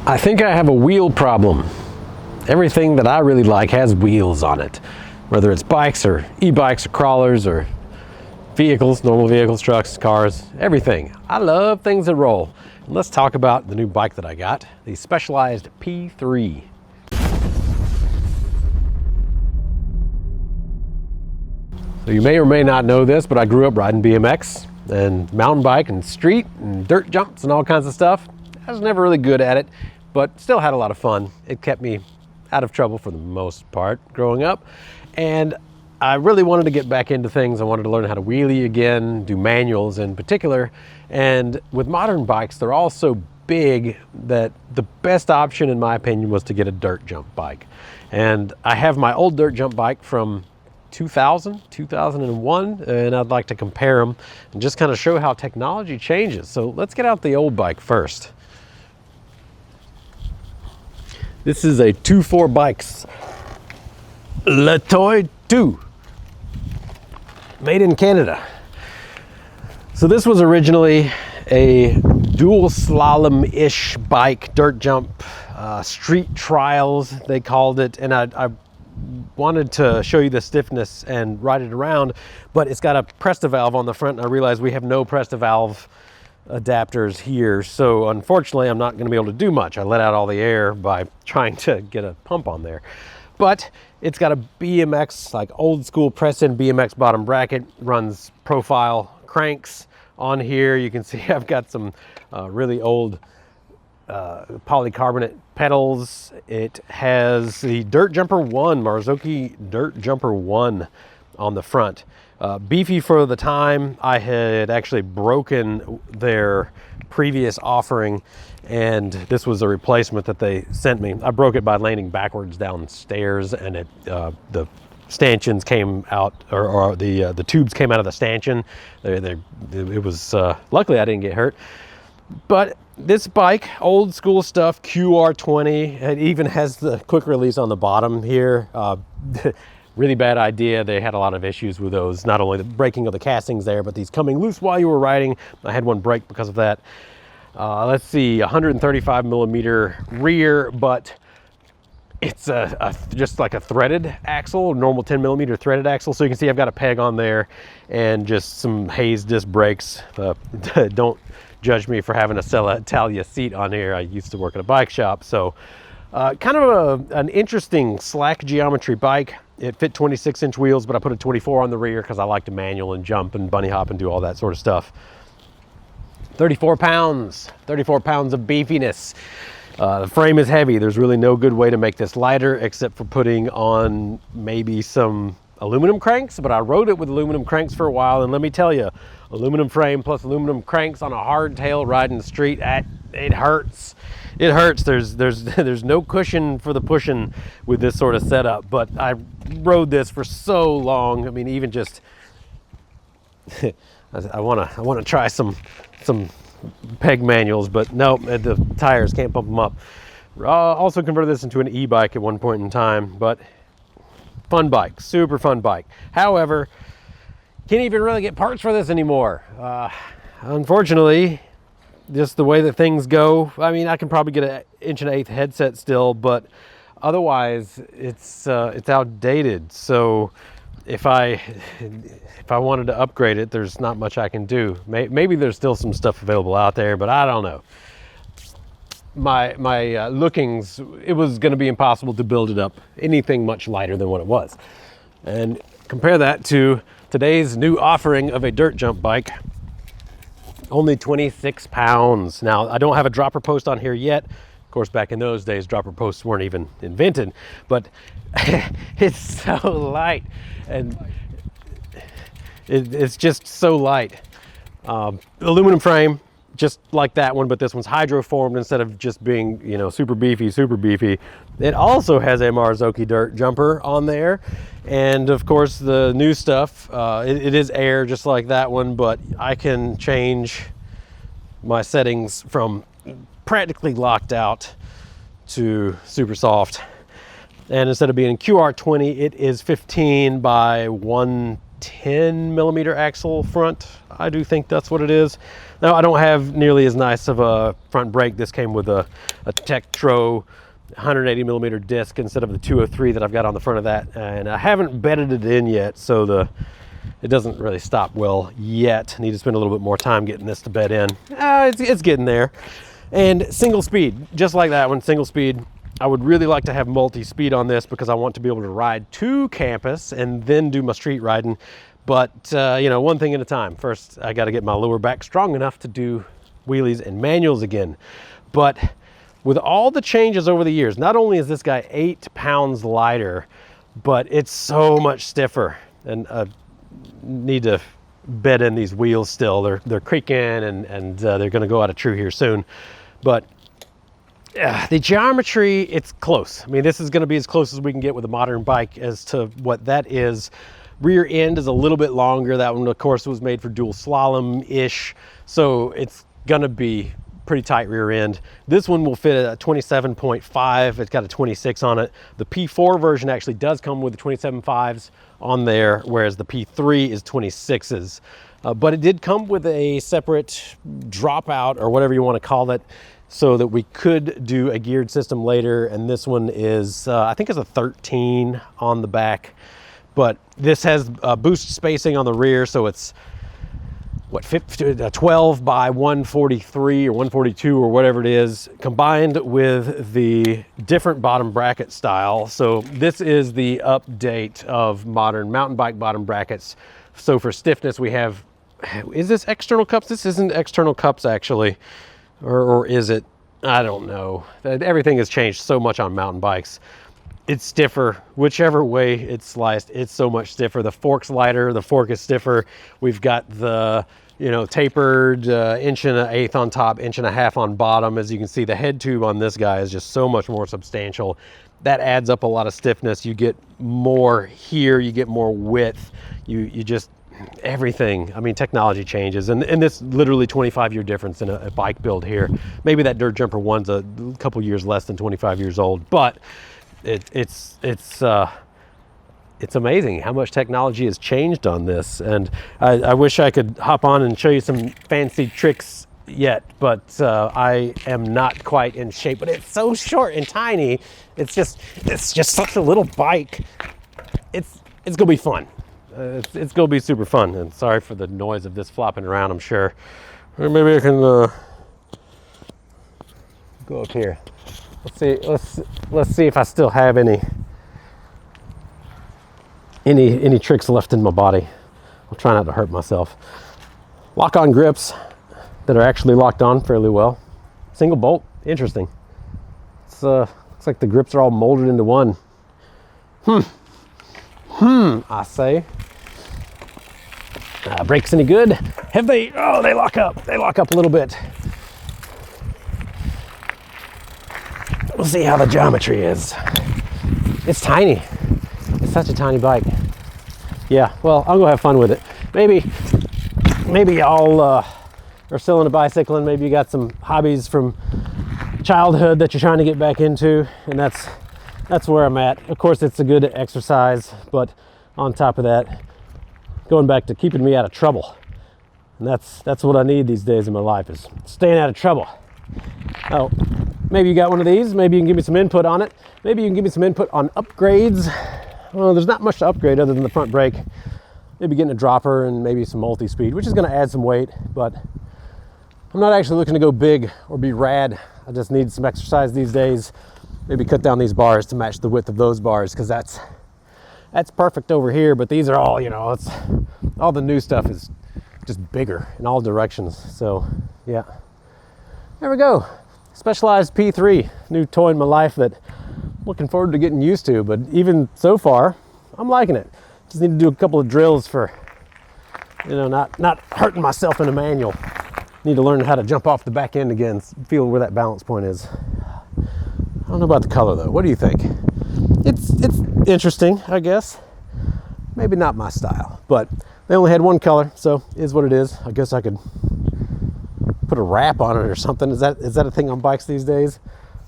I think I have a wheel problem. Everything that I really like has wheels on it, whether it's bikes or e-bikes or crawlers or vehicles, normal vehicles, trucks, cars, everything. I love things that roll. And let's talk about the new bike that I got, the Specialized P3. So you may or may not know this, but I grew up riding BMX and mountain bike and street and dirt jumps and all kinds of stuff. I was never really good at it, but still had a lot of fun. It kept me out of trouble for the most part growing up. And I really wanted to get back into things. I wanted to learn how to wheelie again, do manuals in particular. And with modern bikes, they're all so big that the best option, in my opinion, was to get a dirt jump bike. And I have my old dirt jump bike from 2001, and I'd like to compare them and just kind of show how technology changes. So let's get out the old bike first. This is a 2.4 Bicycles LeToy 2, made in Canada. So this was originally a dual slalom-ish bike, dirt jump, street trials, they called it. And I wanted to show you the stiffness and ride it around, but it's got a Presta valve on the front, and I realized we have no Presta valve adapters here, so unfortunately I'm not going to be able to do much. I let out all the air by trying to get a pump on there, but it's got a BMX, like old school press-in BMX bottom bracket, runs profile cranks on here. You can see I've got some really old polycarbonate pedals. It has the Dirt Jumper 1, Marzocchi Dirt Jumper 1 on the front. Beefy for the time. I had actually broken their previous offering, and this was a replacement that they sent me. I broke it by landing backwards downstairs, and it the stanchions came out, or the tubes came out of the stanchion. It was luckily I didn't get hurt. But this bike, old school stuff, QR20. It even has the quick release on the bottom here. Really bad idea. They had a lot of issues with those, not only the breaking of the castings there, but these coming loose while you were riding. I had one break because of that. Let's see, 135 millimeter rear, but it's just like a threaded axle, normal 10 millimeter threaded axle. So you can see I've got a peg on there and just some Hayes disc brakes. Don't judge me for having to sell an Italia seat on here. I used to work at a bike shop. So kind of an interesting slack geometry bike. It fit 26-inch wheels, but I put a 24 on the rear because I like to manual and jump and bunny hop and do all that sort of stuff. 34 pounds of beefiness. The frame is heavy. There's really no good way to make this lighter except for putting on maybe some aluminum cranks, but I rode it with aluminum cranks for a while, and let me tell you, aluminum frame plus aluminum cranks on a hardtail riding the street, it hurts. It hurts. There's no cushion for the pushing with this sort of setup, but I rode this for so long. I mean, even just I want to try some peg manuals, but no, the tires can't pump them up. Also converted this into an e-bike at one point in time, but fun bike, super fun bike. However, can't even really get parts for this anymore. Unfortunately, just the way that things go. I mean, I can probably get an 1.1/8" headset still, but otherwise it's outdated. So if I wanted to upgrade it, there's not much I can do. Maybe there's still some stuff available out there, but I don't know. My lookings, it was going to be impossible to build it up anything much lighter than what it was. And compare that to today's new offering of a dirt jump bike. Only 26 pounds. Now, I don't have a dropper post on here yet. Of course, back in those days, dropper posts weren't even invented, but it's so light, and it's just so light. Aluminum frame, just like that one, but this one's hydroformed instead of just being, you know, super beefy. It also has a Marzocchi dirt jumper on there. And of course the new stuff, it is air just like that one, but I can change my settings from practically locked out to super soft. And instead of being QR20, it is 15 by 1 10 millimeter axle front. I do think that's what it is. Now, I don't have nearly as nice of a front brake. This came with a Tektro 180 millimeter disc instead of the 203 that I've got on the front of that, and I haven't bedded it in yet, so it doesn't really stop well yet. I need to spend a little bit more time getting this to bed in. It's getting there. And single speed, just like that one, single speed. I would really like to have multi-speed on this because I want to be able to ride to campus and then do my street riding. But, you know, one thing at a time. First, I got to get my lower back strong enough to do wheelies and manuals again. But with all the changes over the years, not only is this guy 8 pounds lighter, but it's so much stiffer. And need to bed in these wheels still. They're creaking and they're going to go out of true here soon. But the geometry, it's close. I mean, this is going to be as close as we can get with a modern bike as to what that is. Rear end is a little bit longer. That one, of course, was made for dual slalom-ish, so it's going to be pretty tight rear end. This one will fit at a 27.5. It's got a 26 on it. The P4 version actually does come with the 27.5s on there, whereas the P3 is 26s. But it did come with a separate dropout, or whatever you want to call it, so that we could do a geared system later. And this one is, I think it's a 13 on the back, but this has boost spacing on the rear, so it's what, 12 by 143 or 142 or whatever it is, combined with the different bottom bracket style. So this is the update of modern mountain bike bottom brackets. So for stiffness, we have, is this external cups? This isn't external cups actually, or is it? I don't know. Everything has changed so much on mountain bikes. It's stiffer, whichever way it's sliced, it's so much stiffer. The fork's lighter, the fork is stiffer. We've got the, you know, tapered 1.1 inches on top, 1.5 inches on bottom. As you can see, the head tube on this guy is just so much more substantial. That adds up a lot of stiffness. You get more here, you get more width. You just, everything. I mean, technology changes, and this literally 25-year difference in a bike build here. Maybe that Dirt Jumper 1's a couple years less than 25 years old, but it's amazing how much technology has changed on this. And I wish I could hop on and show you some fancy tricks yet, but I am not quite in shape. But it's so short and tiny. It's just such a little bike. It's gonna be fun. It's gonna be super fun. And sorry for the noise of this flopping around, I'm sure. Or maybe I can go up here. Let's see if I still have any tricks left in my body. I'll try not to hurt myself. Lock-on grips that are actually locked on fairly well. Single bolt, interesting. It's looks like the grips are all molded into one. I say. Brakes any good? Have they? Oh, they lock up. They lock up a little bit. We'll see how the geometry is. It's tiny. It's such a tiny bike. Yeah, well, I'll go have fun with it. Maybe y'all are still into bicycling. Maybe you got some hobbies from childhood that you're trying to get back into, and that's where I'm at. Of course, it's a good exercise, but on top of that, going back to keeping me out of trouble. And that's what I need these days in my life, is staying out of trouble. Oh, maybe you got one of these. Maybe you can give me some input on it. Maybe you can give me some input on upgrades. Well, there's not much to upgrade other than the front brake. Maybe getting a dropper and maybe some multi-speed, which is going to add some weight, but I'm not actually looking to go big or be rad. I just need some exercise these days. Maybe cut down these bars to match the width of those bars, because that's perfect over here, but these are all, you know, it's all the new stuff is just bigger in all directions. So yeah, there we go. Specialized P3, new toy in my life that I'm looking forward to getting used to, but even so far, I'm liking it. Just need to do a couple of drills for, you know, not hurting myself in a manual. Need to learn how to jump off the back end again, feel where that balance point is. I don't know about the color though. What do you think? It's interesting, I guess. Maybe not my style, but they only had one color, so it is what it is. I guess I could put a wrap on it or something. Is that a thing on bikes these days?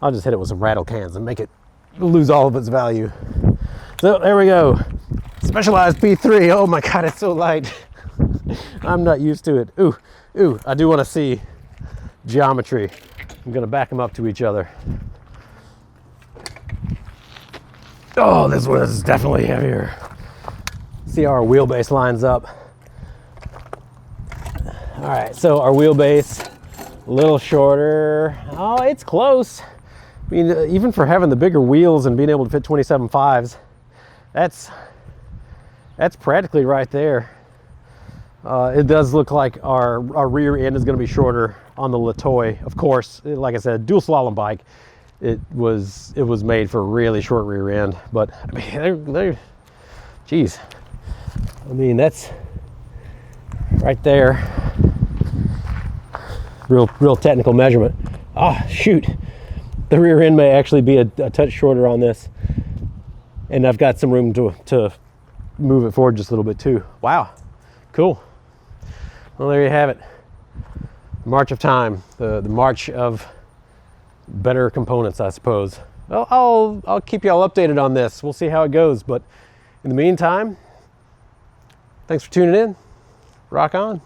I'll just hit it with some rattle cans and make it lose all of its value. So there we go. Specialized P3. Oh my God, it's so light. I'm not used to it. Ooh, ooh, I do want to see geometry. I'm gonna back them up to each other. Oh, this one is definitely heavier. See how our wheelbase lines up. All right, so our wheelbase, a little shorter. Oh, it's close. I mean, even for having the bigger wheels and being able to fit 27.5s, that's practically right there. It does look like our rear end is going to be shorter on the LeToy. Of course, like I said, dual slalom bike. It was made for a really short rear end, but I mean, geez, I mean, that's right there. Real technical measurement. Ah, shoot. The rear end may actually be a touch shorter on this. And I've got some room to move it forward just a little bit too. Wow, cool. Well, there you have it. March of time, the march of better components, I suppose. Well, I'll keep you all updated on this. We'll see how it goes. But in the meantime, thanks for tuning in. Rock on.